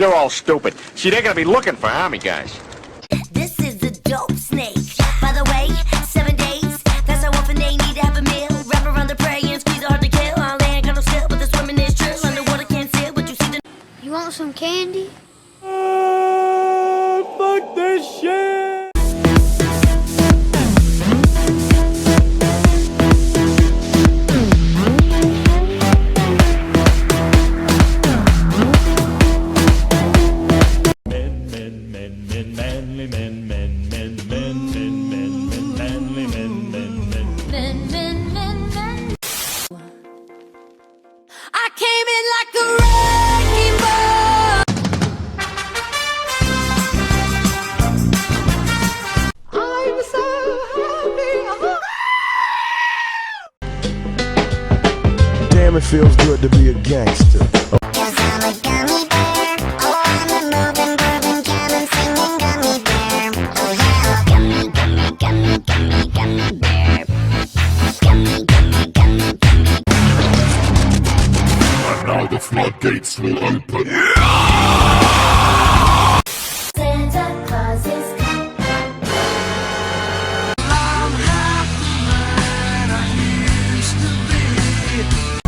You're all stupid. See, they're gonna be looking for army guys. This is the dope snake. By the way, 7 days. That's how often they need to have a meal. Wrap around the prey and squeeze it hard to kill. All they ain't got no skill, but the swimming is true. Underwater can't see what you see. You want some candy? Fuck this shit. I came in like a wrecking ball. I'm so happy. Damn, it feels good to be a gangster. Cause I'm a gummy bear. Oh, I'm a moving, grooving, jamming, singing gummy bear. Oh yeah, gummy, gummy, gummy, gummy, gummy bear. Gummy, gummy, gummy, gummy. And now the floodgates will open. Santa Claus is coming.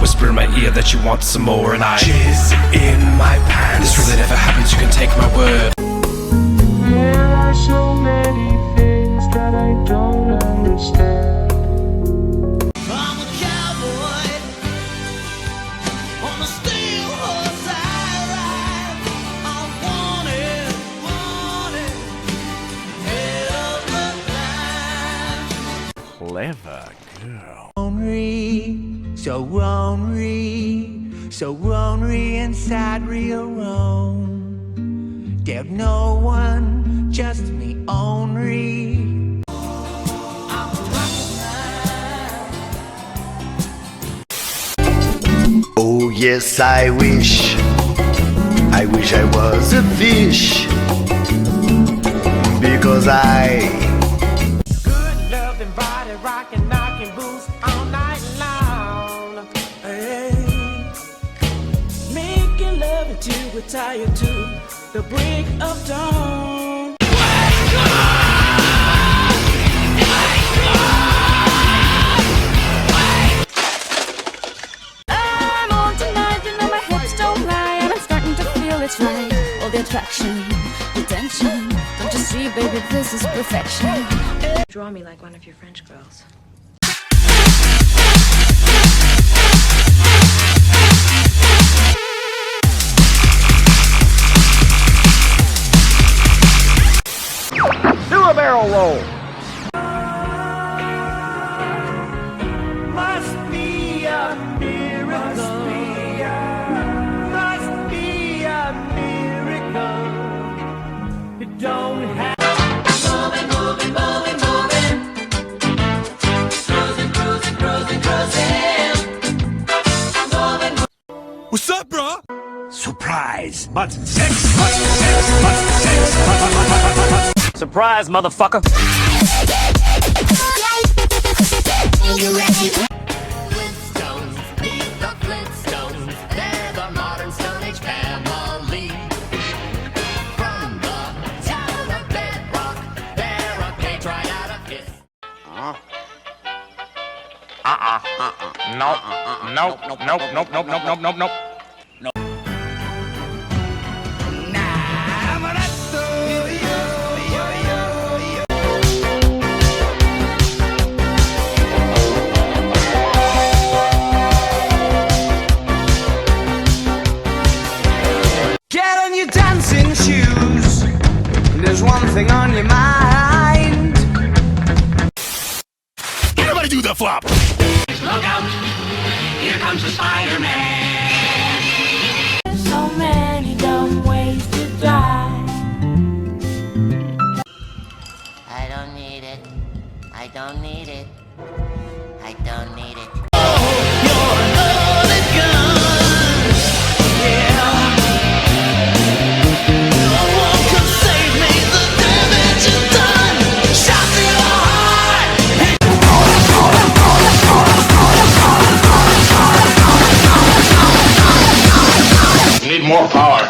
Whisper in my ear that you want some more, and I jizz in my pants. This really never happens, you can take my word. There are so many things that I don't understand. I'm a cowboy on a steel horse I ride. I'm wanted, wanted, head of the line. Clever girl. So ornery inside real wrong. There's no one, just me ornery. Oh yes, I wish I was a fish, because Good loving body, rockin', knocking boots all night long. Hey. Making love until we're tired to the break of dawn. I'm on tonight, you know my hips don't lie, and I'm starting to feel it's right. All the attraction, the tension. Don't you see, baby, this is perfection. Draw me like one of your French girls. Do a barrel roll. Must be a miracle. Must be a miracle. It don't have. Moving, moving, moving, moving. Cruising, cruising, cruising, cruising. Moving. What's up, bro? surprise. But sex, Surprise, motherfucker. Flintstones, meet the Flintstones. They're the modern Stone Age family. From the town of Bedrock, they're a page right out of GIFS. Nope. Nope. Nope. Nope. Nope. Nope. Nope. Nope. Nope. Nope. Get on your dancing shoes. There's one thing on your mind. Everybody do the flop. Look out! Here comes the Spider-Man! So many dumb ways to die. I don't need it. I don't need it. I don't need it. Need more power.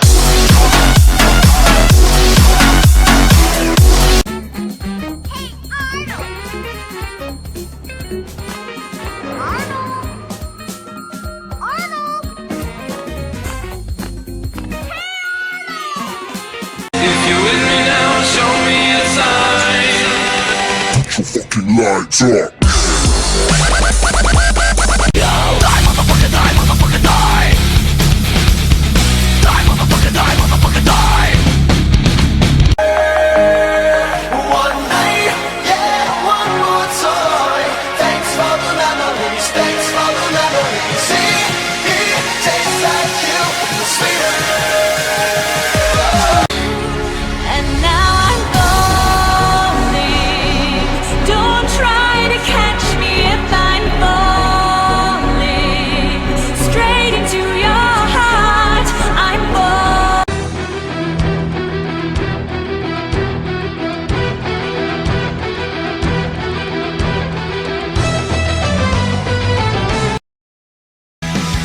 lights up. And now I'm falling. Don't try to catch me if I'm falling. Straight into your heart, I'm falling.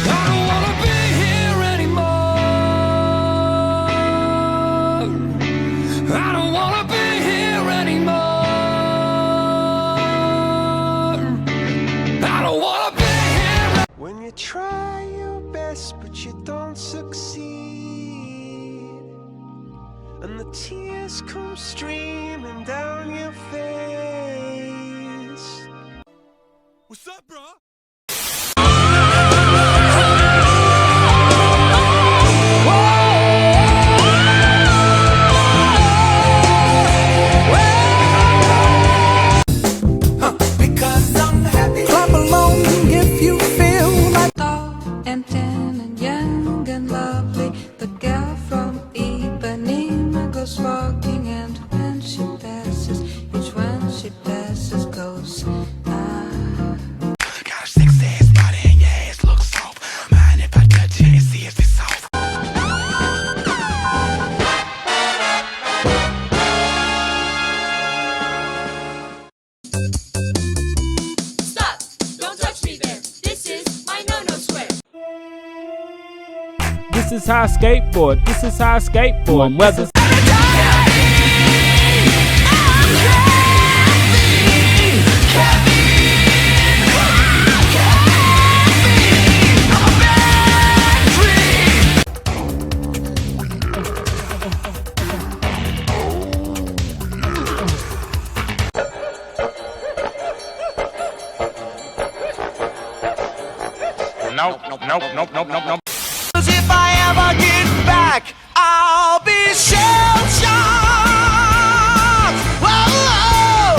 I don't wanna be here anymore. I don't wanna be here anymore. I don't wanna be here. When you try your best but you don't succeed, and the tears come streaming down your face. What's up, bro? Clap along if you feel like Tall and tan and young and lovely, the girl from Ipanema goes walking, and when she passes, each one she passes goes. Got a sexy ass body and your ass looks soft. Mind if I touch it and see if it's soft? Stop! Don't touch me there. This is my no-no square. This is how I skateboard. This is how I skateboard. Whether Nope, nope, nope, nope, nope, nope, nope. if I ever get back, I'll be shell-shocked. Whoa!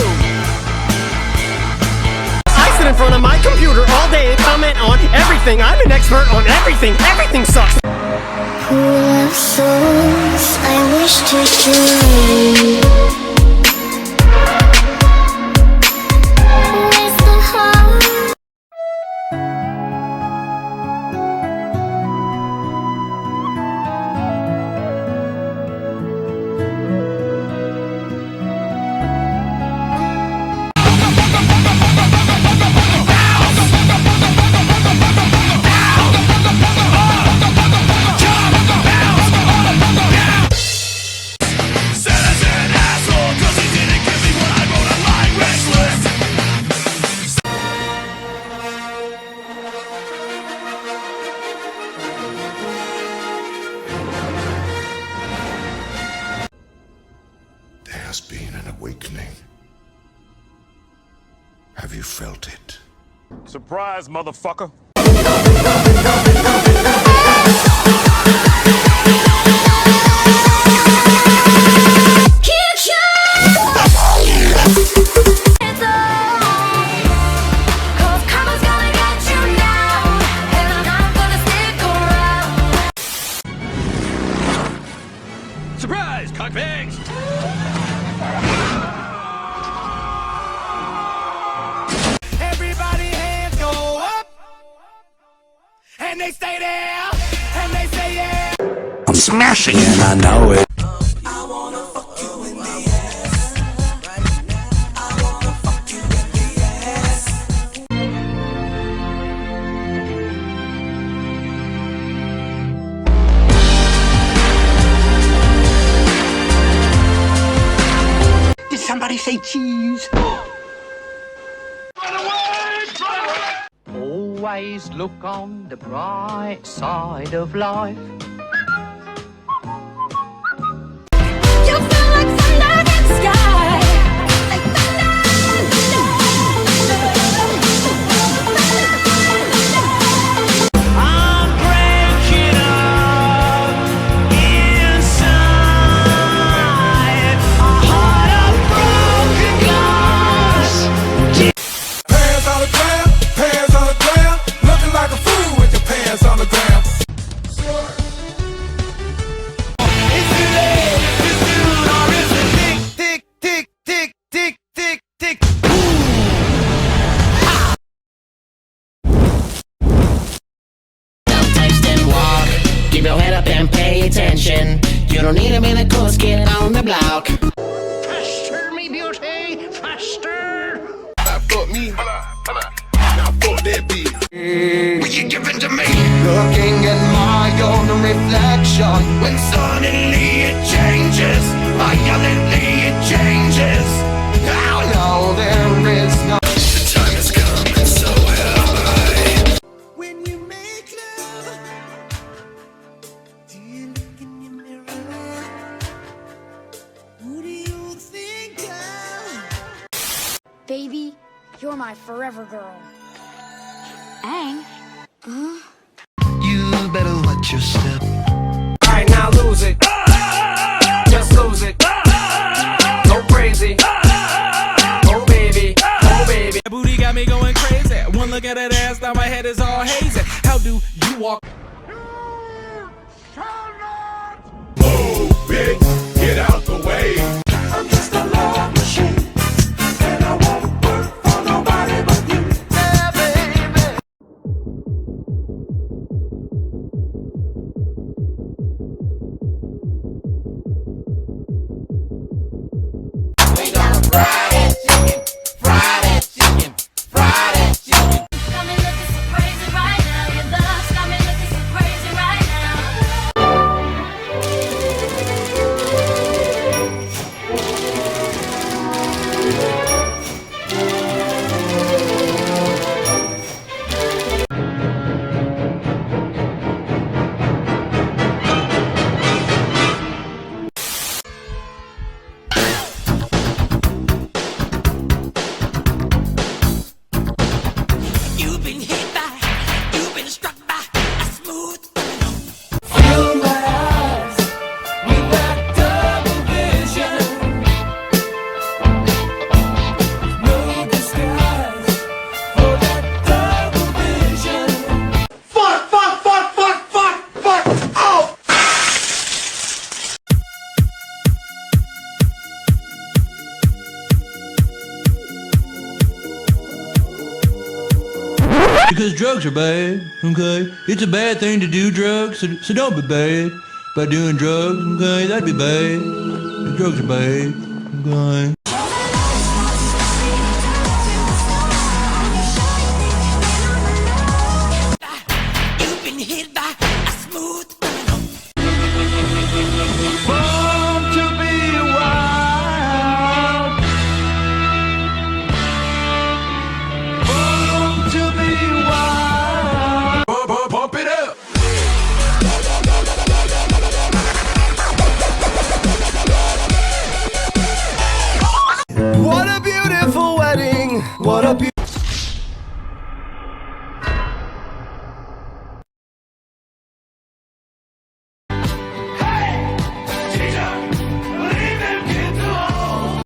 I sit in front of my computer all day and comment on everything. I'm an expert on everything. Everything sucks. Who loves souls I wish to join? Where's the heart? There has been an awakening. Have you felt it? Surprise, motherfucker. Surprise, cockbags! Everybody hands go up, and they stay there, and they say yeah. I'm smashing and I know it. Did somebody say cheese? Always look on the bright side of life. You feel like thunder in the sky. Like thunder. up and pay attention. You don't need to be the coolest kid on the block. Faster, me beauty, faster. Fuck me, now fuck that bitch. Will you give it to me? Looking at my own reflection, when suddenly it changes, violently it changes. Now no, there is no. The time has come, and so have I. When you make love, do you look in your mirror? Who do you think of? Baby, you're my forever girl. Ang? Huh? You better watch your step. Alright, now lose it. Just lose it. Go crazy. Oh baby, oh baby. That booty got me going crazy. One look at that ass, now my head is all hazy. How do you walk? Move, bitch, get out the way. I'm just a love machine, and I won't work for nobody but you. Yeah, baby. We gonna fry that chicken, fry that chicken, fry that chicken. Got me looking so crazy right now. Your love's got me looking so crazy right now. You've been hit by, you've been struck by a smooth criminal. Fill my eyes with that double vision. No disguise for that double vision. Fuck, fuck, fuck, fuck, fuck, fuck, oh! Because drugs are bad, okay? It's a bad thing to do drugs, so don't be bad by doing drugs, okay? That'd be bad. The drugs are bad, okay? You've been hit by a smooth criminal. Born to be wild. Born to be wild. Bump it up. What a beautiful wedding. What a beautiful